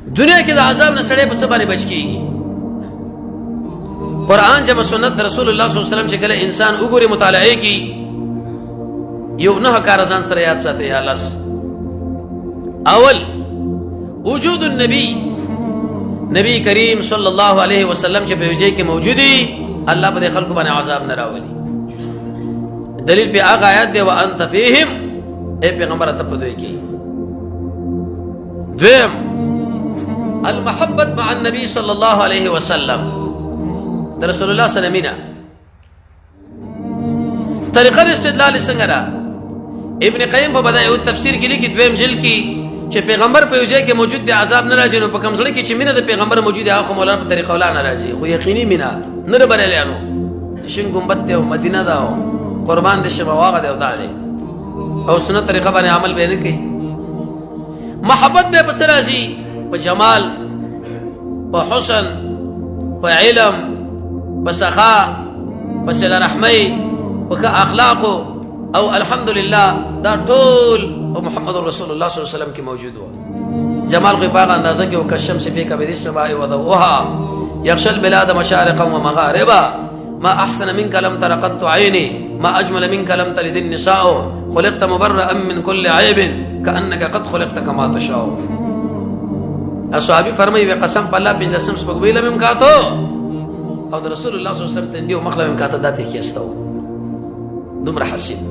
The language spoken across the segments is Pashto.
دنیا کې د عذاب نه سړی په څه باندې بچ کیږي؟ قرآن جمع سنت رسول الله صلی الله علیه وسلم چې کله انسان وګوري مطالعه کی یو نه کار ځان سره یاد ساتي. یا لس اول وجود النبی، نبی کریم صلی الله علیه وسلم چې په وجه کې موجودي، الله په خلکو باندې عذاب نه راولي. دلیل په هغه آیات دی وانت فیهم، اے پیغمبر ته په دوی کې. دویم المحبت مع النبي صلى الله عليه وسلم، رسول الله سره مینا. طریقه استدلال څنګه را؟ ابن قیم په بدایع التفسیر کې لیکي دویم جلد کې چې پیغمبر په یوځای کې موجود دی عذاب نه راځي، نو په کوم ځای کې چې مینا د پیغمبر موجود دی هغه مولانا په طریقه ولا نه راځي، خو یقیني مینا نه بریلیانو شین ګمبد ته مدینه دا قربان دي شبه واغه دی او داله او سنت طریقه باندې عمل به نه کوي. محبت به پس راځي په جمال، په حسن، په علم، په سخاء، په صله رحمي، په اخلاق او الحمدلله دا ټول محمد رسول الله صلی الله علیه وسلم کې موجود و. جمال خو په هغه اندازه کې او کشمس فی کبد السماء وضوءها يغشى البلاد مشارقا ومغاربا ما احسن منك لم تر قط عيني ما اجمل منك لم تلد النساء خلقت مبرئا من كل عيب كانك قد خلقت كما تشاء. اصحابي فرمایي قسم په الله بن لسم سپګویل مم کاتو او رسول الله صلی الله علیه وسلم تندیو مخله مم کاته داته کیستو دومره حسین.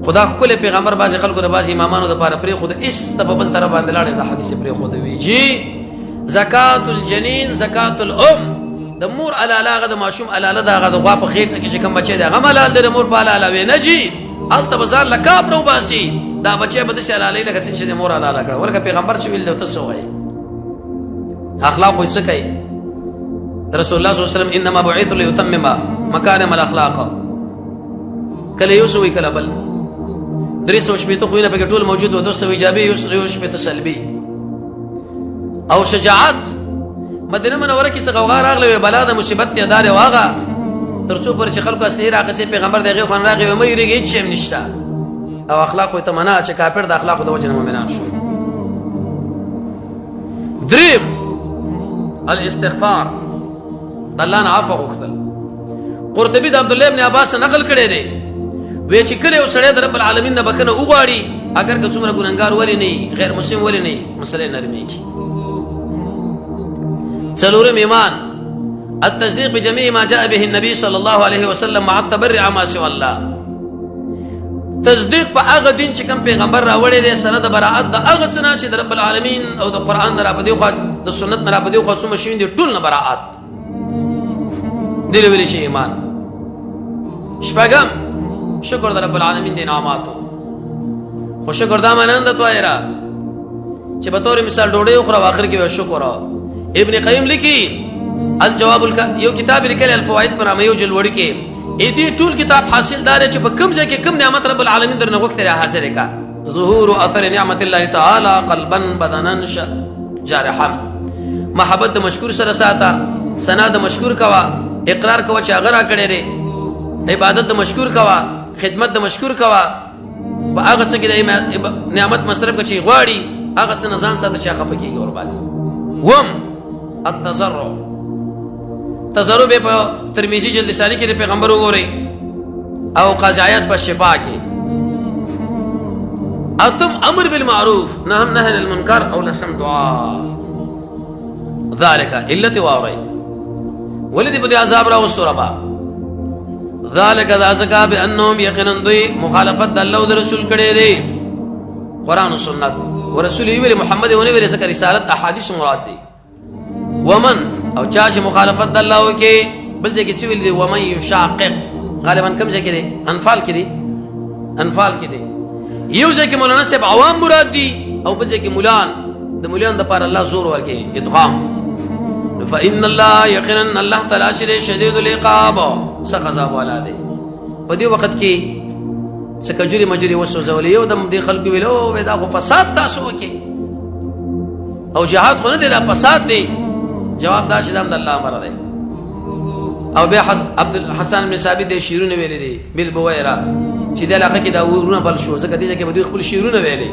خدا کله پیغمبر بعض خلکو د بعض امامانو د پاره پرې خود اس د بل طرف باندې لاړې د حدیث پرې خود وی جی زکات الجنین زکات الام، د مور علاله غد ماشوم علاله دا غد غوا په خېټه کې چې کوم بچي دا غمل د مور په علاله وی نه جی الته بازار لکاب رو باسي دا بچي به د علاله لکه څنګه د مور علاله کړ ورکه پیغمبر چې ویل د تاسو وای اخلاق وڅ کوي. رسول الله صلی الله علیه وسلم انما بعث ليتمم مكارم الاخلاق، کله یو سوې کله بل درې سو شپې ته خو نه پکې ټول موجود و، 200 ایجابي یو شپې ته سلبي. او شجاعت مدینه منوره کې څنګه غوغا راغله بلا د مصیبت ته دار واغه ترڅو پر چې خلکو اسیر راغسي پیغمبر دغه خون راغی مې یریږي چې نشتا او اخلاق ته منع چې کافر د اخلاق د وجه نه مؤمنان شو. دریم الاستغفار، الله نه عفو وکړل. قرطبي د عبد الله ابن عباس نقل کړي دی وی چې کله یو سړی د رب العالمین نه بکنه وغواړي اگر که څومره ګناګار ولی نه غیر مسلم ولی نه مسله نرميږي. څلورم ایمان التصديق بجميع ما جاء به النبي صلى الله عليه وسلم مع التبرع ما سوى الله، تصدیق په هغه دین چې کوم پیغمبر راوړی دی سره د براءت د هغه څه نه چې د رب العالمین او د قران نه را پدې خو د سنت نه را پدې خو څه مشین دي ټول نه براءت دی ویل شي ایمان. شپږم شکر د رب العالمین د انعاماتو، خو شکر دا معنی نه توای را چې به تور مثال ډوډۍ خو اخر کې شکر. ابن قیم لیکي الجواب یو کتاب لیکل الفوائد پر یو جلوړی کې اې دې ټول کتاب حاصل دار چې په کوم ځای کې کوم نعمت رب العالمین درنه وخت را حاضر کا ظهور اثر نعمت الله تعالی قلبا بدنا جارحا. محبت د مشکور سره ساته، ثنا د مشکور کوا، اقرار کوا چې هغه را کړی دی، عبادت د مشکور کوا، خدمت د مشکور کوا، په هغه څه کې د نعمت مصرف کوي غواړي هغه څه نه ځان ساته چې هغه پکې ور باندې. وم التضرع، تضرع به په ترمذی جلد ثانی کې پیغمبر وګوري او قاضی عیاض په شفا کې. اتم امر بالمعروف نهی عن المنکر او لسم دعاء ذلك علت واوري ولدي بدي عذاب را وسربا ذلك ذا بانهم يقينا ذي مخالفت الله ورسول کړي دي قران او سنت ورسول ویل محمد ونی ویل ذکر رسالت احادیث مراد دي. ومن او چا چې مخالفت الله وکي بل ځکه چې ویل دي ومن يشاقق غالبا کوم ځکه دي انفال کې دي یو ځکه مولانا صاحب عوام مراد دي او بل ځکه مولان د مولان د پر الله زور ورکي ادغام. فإن الله يقينا الله تعالی شدید العقاب سخذاب والا دي. په دې وخت کې سکجوري مجوري وسو زولي یو د دې خلکو ویلو ودا خو فساد تاسو وکي او جهاد خو نه دی لا فساد دی. جواب دا چې د الله امر دی. او به عبد الحسن بن ثابت دې شیرونه ویلي دي بل بویرا چې د علاقه کې دا ورونه بل شو زکه دې کې به خپل شیرونه ویلي